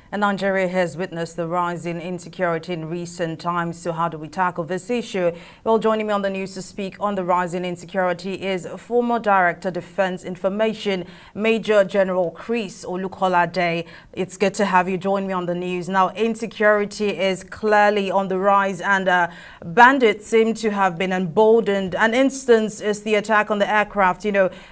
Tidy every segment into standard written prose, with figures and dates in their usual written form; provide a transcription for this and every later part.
And Nigeria has witnessed the rise in insecurity in recent times. So how do we tackle this issue? Well, joining me on the news to speak on the rise in insecurity is former Director Defense Information, Major General Chris Olukolade. It's good to have you join me on the news. Now, insecurity is clearly on the rise and bandits seem to have been emboldened. An instance is the attack on the aircraft,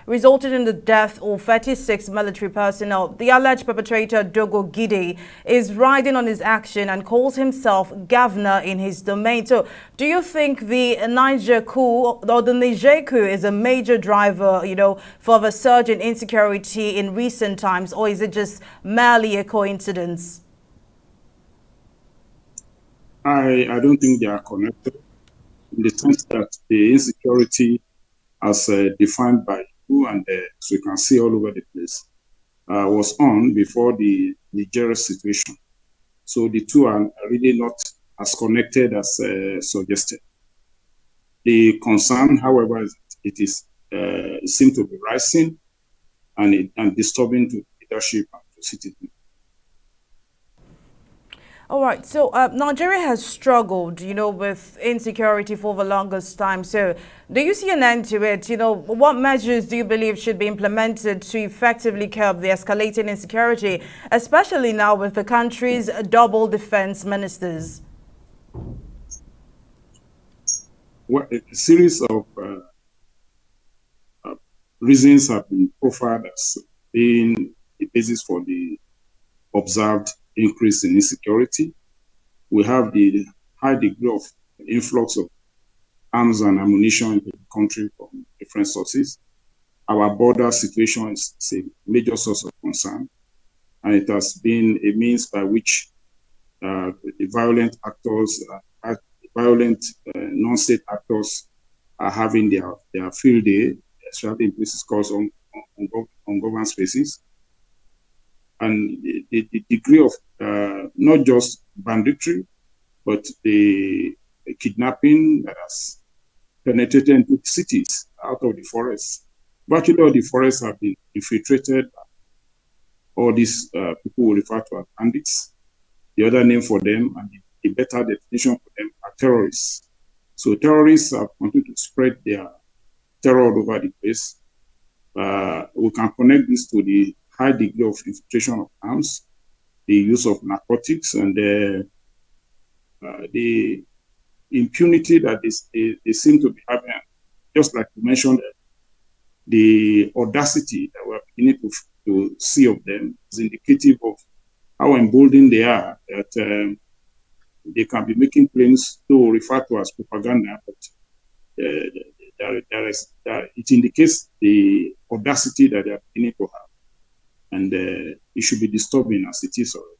resulted in the death of 36 military personnel. The alleged perpetrator, Olukolade, is riding on his action and calls himself governor in his domain. So do you think the Niger coup or the Niger coup is a major driver, for the surge in insecurity in recent times, or is it just merely a coincidence? I don't think they are connected in the sense that the insecurity as defined by you and as we can see all over the place was on before the Nigeria situation. So the two are really not as connected as suggested. The concern, however, is it seems to be rising and disturbing to leadership and to citizens. All right. So Nigeria has struggled, with insecurity for the longest time. So do you see an end to it? What measures do you believe should be implemented to effectively curb the escalating insecurity, especially now with the country's double defense ministers? Well, a series of reasons have been profiled as being the basis for the observed increase in insecurity. We have the high degree of influx of arms and ammunition into the country from different sources. Our border situation is a major source of concern, and it has been a means by which the violent actors, non-state actors are having their field day, especially in places called on government spaces. And the degree of not just banditry, but the kidnapping that has penetrated into the cities out of the forests. Virtually all the forests have been infiltrated by all these people we refer to as bandits. The other name for them and the better definition for them are terrorists. So terrorists have continued to spread their terror all over the place. We can connect this to the high degree of infiltration of arms, the use of narcotics, and the impunity that they seem to be having. Just like you mentioned, the audacity that we're beginning to see of them is indicative of how emboldened they are, that they can be making claims to refer to as propaganda, but it indicates the audacity that they are beginning to have. And it should be disturbing as it is already.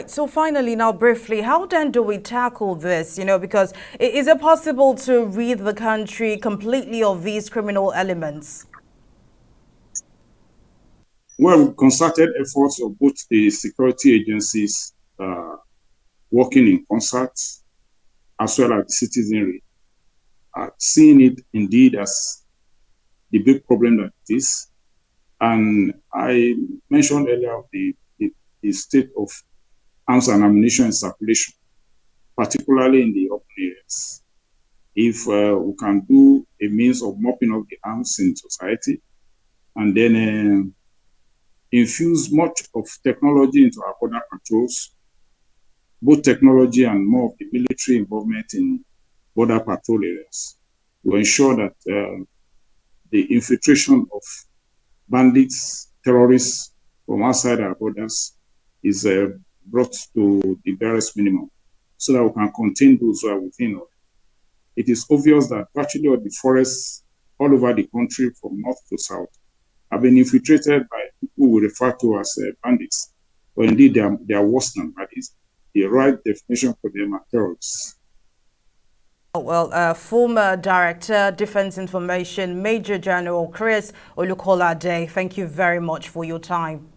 So finally, now briefly, how then do we tackle this? Because is it possible to rid the country completely of these criminal elements? Well, concerted efforts of both the security agencies working in concert, as well as the citizenry, seeing it indeed as the big problem that it is. And I mentioned earlier the state of arms and ammunition in circulation, particularly in the open areas. If we can do a means of mopping up the arms in society and then infuse much of technology into our border patrols, both technology and more of the military involvement in border patrol areas, to ensure that the infiltration of bandits, terrorists from outside our borders is brought to the barest minimum so that we can contain those who are within us. It is obvious that virtually all the forests all over the country from north to south have been infiltrated by people we refer to as bandits, but indeed they are worse than bandits. The right definition for them are terrorists. Well, former Director, Defense Information, Major General Chris Olukolade, thank you very much for your time.